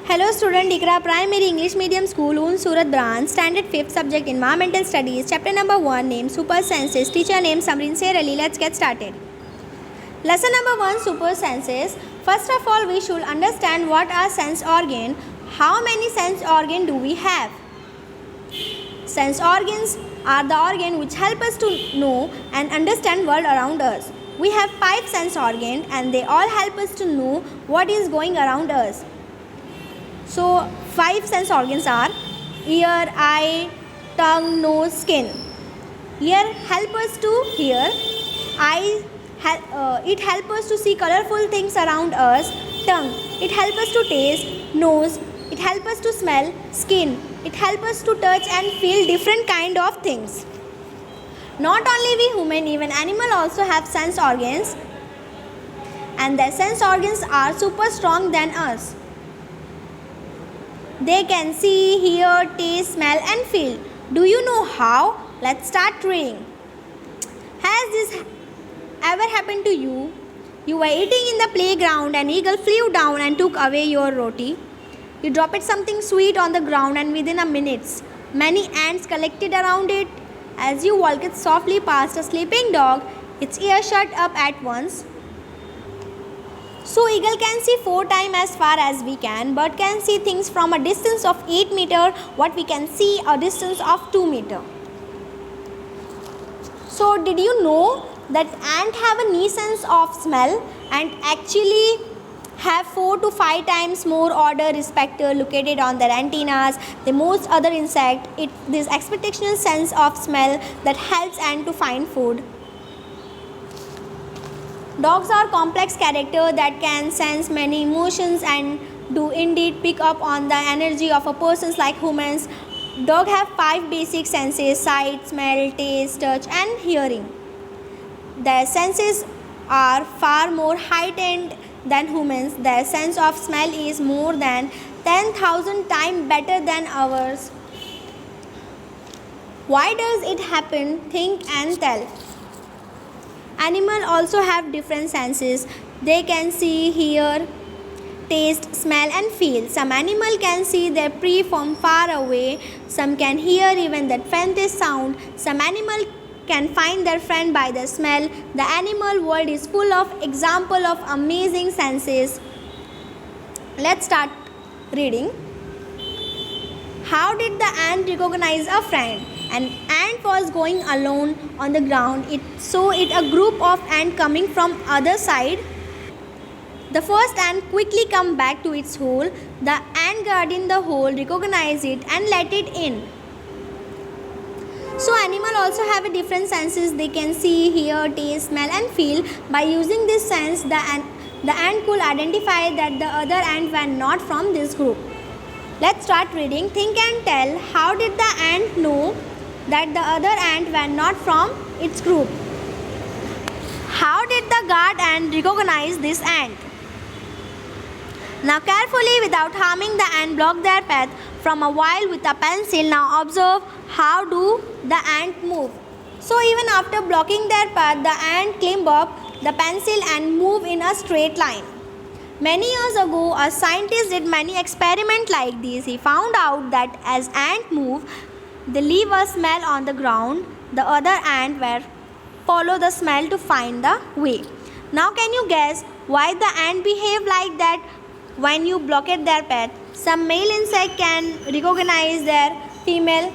Hello student, Ikra Primary English Medium School, Un Surat Branch, Standard 5th Subject Environmental Studies, Chapter number 1, name Super Senses. Teacher name Samrin Ser Ali. Let's get started. Lesson number 1, Super Senses. First of all, we should understand what are sense organ. How many sense organ do we have? Sense organs are the organ which help us to know and understand world around us. We have 5 sense organs and they all help us to know what is going around us. So 5 sense organs are ear, eye, tongue, nose, skin. Ear help us to hear. Eye it help us to see colorful things around us. Tongue it help us to taste. Nose it help us to smell. Skin it help us to touch and feel different kind of things. Not only we human, even animal also have sense organs, and their sense organs are super strong than us. They can see, hear, taste, smell and feel. Do you know how? Let's start reading. Has this ever happened to you? You were eating in the playground, an eagle flew down and took away your roti. You dropped something sweet on the ground and within a minute, many ants collected around it. As you walked softly past a sleeping dog, its ears shut up at once. So eagle can see 4 times as far as we can. Bird can see things from a distance of 8 meter, what we can see a distance of 2 meter. So did you know that ant have a neat sense of smell and actually have 4 to 5 times more odor receptor located on their antennas than most other insect? This expectational sense of smell that helps ant to find food. Dogs are complex characters that can sense many emotions and do indeed pick up on the energy of a person like humans. Dogs have 5 basic senses: sight, smell, taste, touch and hearing. Their senses are far more heightened than humans. Their sense of smell is more than 10,000 times better than ours. Why does it happen? Think and tell. Animals also have different senses. They can see, hear, taste, smell and feel. Some animals can see their prey from far away. Some can hear even the faintest sound. Some animals can find their friend by the smell. The animal world is full of examples of amazing senses. Let's start reading. How did the ant recognize a friend? An ant was going alone on the ground. It saw a group of ants coming from other side. The first ant quickly come back to its hole. The ant guarding the hole recognized it and let it in. So animals also have a different senses. They can see, hear, taste, smell and feel. By using this sense, the ant could identify that the other ants were not from this group. Let's start reading. Think and tell. How did the ant know that the other ants were not from its group? How did the guard ant recognize this ant? Now carefully, without harming the ant, block their path from a while with a pencil. Now observe how do the ant move. So even after blocking their path, the ant climb up the pencil and move in a straight line. Many years ago, a scientist did many experiments like this. He found out that as ants move, they leave a smell on the ground. The other ants will follow the smell to find the way. Now can you guess why the ant behave like that when you blockade their path? Some male insect can recognize their female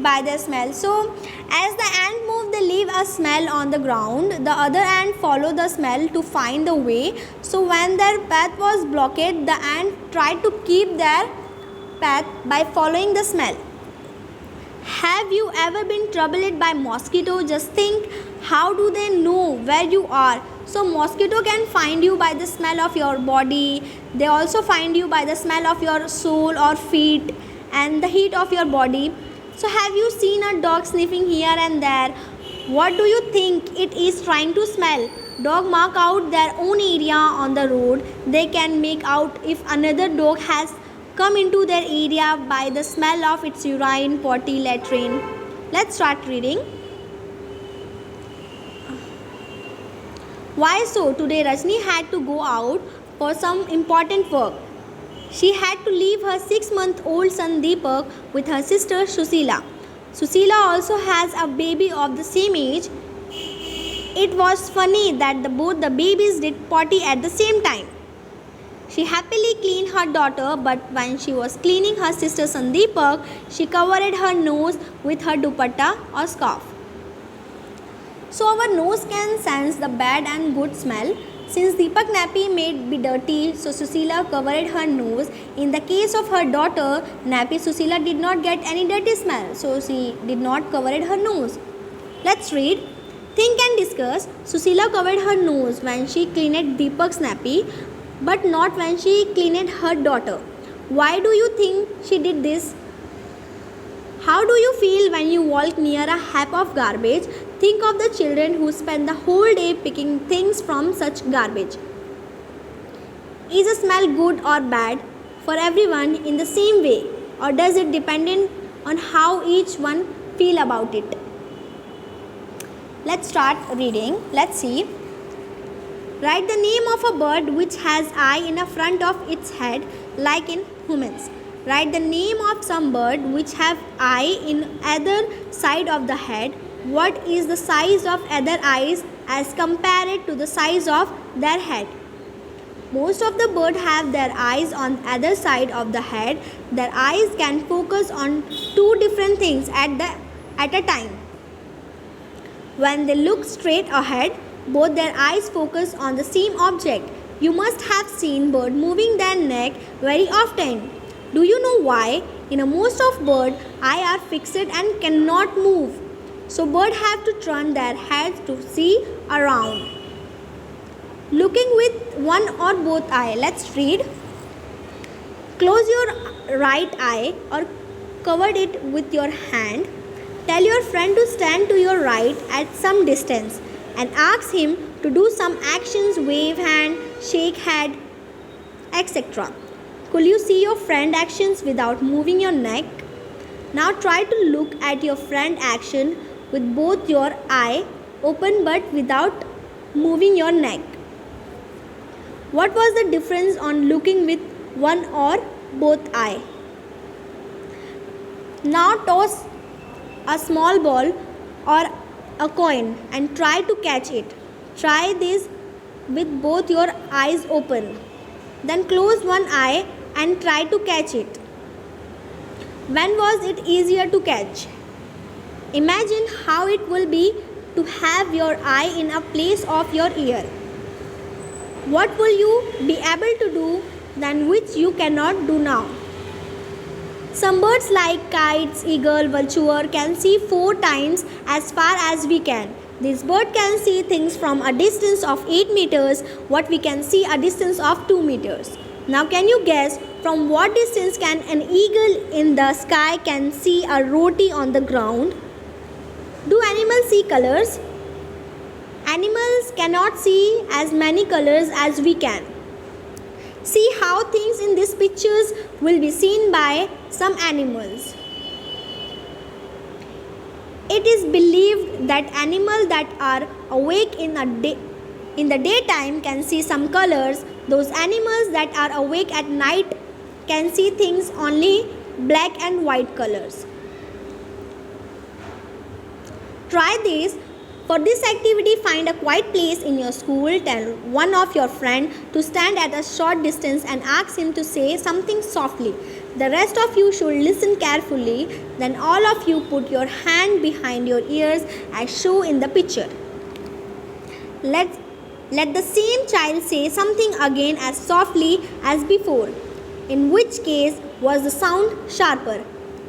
by their smell. So as the ant move, they leave a smell on the ground. The other ant follow the smell to find the way. So when their path was blocked, the ant tried to keep their path by following the smell. Have you ever been troubled by mosquito? Just think, how do they know where you are? So mosquito can find you by the smell of your body. They also find you by the smell of your sole or feet and the heat of your body. So have you seen a dog sniffing here and there? What do you think it is trying to smell? Dog mark out their own area on the road. They can make out if another dog has come into their area by the smell of its urine, potty, latrine. Let's start reading. Why so? Today Rajni had to go out for some important work. She had to leave her 6-month-old son Deepak with her sister Susila. Susila also has a baby of the same age. It was funny that both the babies did potty at the same time. She happily cleaned her daughter, but when she was cleaning her sister Sandeepak, she covered her nose with her dupatta or scarf. So our nose can sense the bad and good smell. Since Deepak nappy may be dirty, so Susila covered her nose. In the case of her daughter, nappy Susila did not get any dirty smell, so she did not cover her nose. Let's read. Think and discuss. Susila covered her nose when she cleaned Deepak's nappy, but not when she cleaned her daughter. Why do you think she did this? How do you feel when you walk near a heap of garbage? Think of the children who spend the whole day picking things from such garbage. Is the smell good or bad for everyone in the same way, or does it depend on how each one feel about it? Let's start reading. Let's see. Write the name of a bird which has eye in the front of its head, like in humans. Write the name of some bird which have eye in either side of the head. What is the size of other eyes as compared to the size of their head? Most of the birds have their eyes on other side of the head. Their eyes can focus on two different things at a time. When they look straight ahead, both their eyes focus on the same object. You must have seen birds moving their neck very often. Do you know why? In most of birds, eyes are fixed and cannot move. So birds have to turn their heads to see around. Looking with one or both eyes. Let's read. Close your right eye or cover it with your hand. Tell your friend to stand to your right at some distance and ask him to do some actions, wave hand, shake head, etc. Could you see your friend actions without moving your neck? Now try to look at your friend action with both your eye open but without moving your neck. What was the difference on looking with one or both eye? Now toss a small ball or a coin and try to catch it. Try this with both your eyes open. Then close one eye and try to catch it. When was it easier to catch? Imagine how it will be to have your eye in a place of your ear. What will you be able to do than which you cannot do now? Some birds like kites, eagle, vulture can see 4 times as far as we can. This bird can see things from a distance of 8 meters, what we can see a distance of 2 meters. Now can you guess from what distance can an eagle in the sky can see a roti on the ground? Do animals see colors? Animals cannot see as many colors as we can. See how things in these pictures will be seen by some animals. It is believed that animals that are awake in the daytime can see some colors. Those animals that are awake at night can see things only black and white colors. Try this. For this activity, find a quiet place in your school. Tell one of your friends to stand at a short distance and ask him to say something softly. The rest of you should listen carefully. Then all of you put your hand behind your ears as shown in the picture. Let the same child say something again as softly as before. In which case was the sound sharper?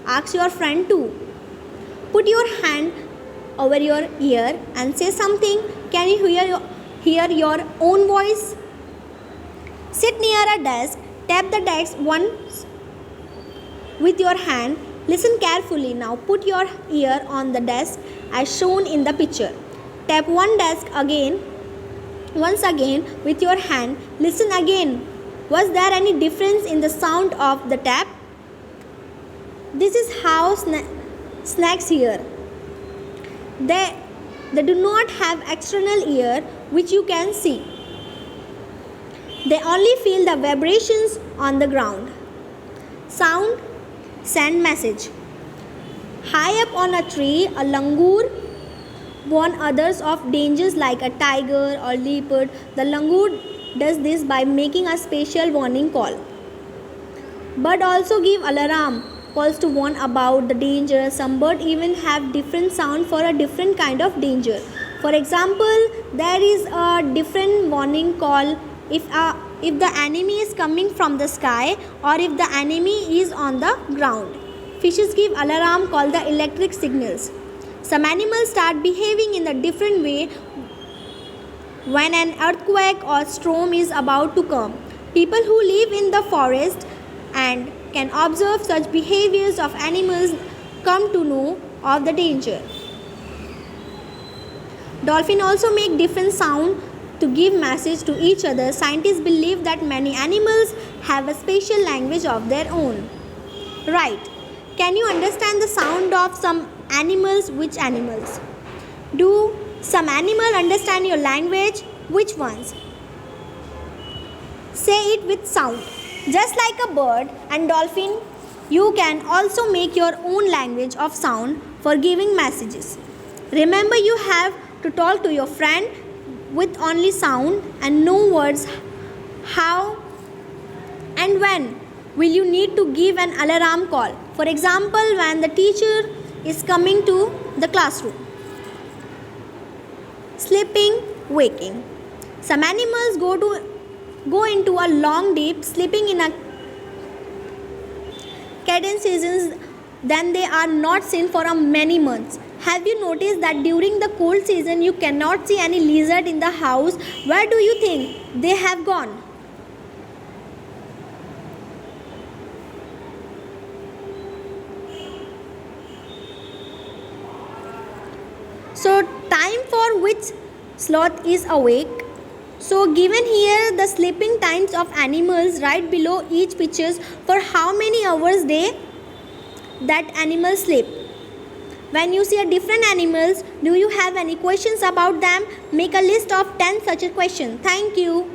Ask your friend too. Put your hand over your ear and say something. Can you hear your own voice? Sit near a desk. Tap the desk once with your hand. Listen carefully. Now put your ear on the desk as shown in the picture. Tap one desk once again with your hand. Listen again. Was there any difference in the sound of the tap? This is how snakes hear. They do not have external ear which you can see. They only feel the vibrations on the ground. Sound send message. High up on a tree, a langur warn others of dangers like a tiger or leopard. The langur does this by making a special warning call. Bird also give alarm calls to warn about the danger. Some bird even have different sound for a different kind of danger. For example, there is a different warning call if the enemy is coming from the sky or if the enemy is on the ground. Fishes give alarm called the electric signals. Some animals start behaving in a different way when an earthquake or storm is about to come. People who live in the forest and can observe such behaviors of animals come to know of the danger. Dolphins also make different sound to give message to each other. Scientists believe that many animals have a special language of their own. Right. Can you understand the sound of some animals? Which animals? Do some animals understand your language? Which ones? Say it with sound. Just like a bird and dolphin, you can also make your own language of sound for giving messages. Remember, you have to talk to your friend with only sound and no words. How and when will you need to give an alarm call? For example, when the teacher is coming to the classroom. Sleeping, waking. Some animals go into a long deep sleeping in a cadence seasons, then they are not seen for a many months. Have you noticed that during the cold season you cannot see any lizard in the house? Where do you think they have gone? So time for which sloth is awake. So given here the sleeping times of animals right below each pictures for how many hours that animals sleep. When you see a different animals, do you have any questions about them? Make a list of 10 such a question. Thank you.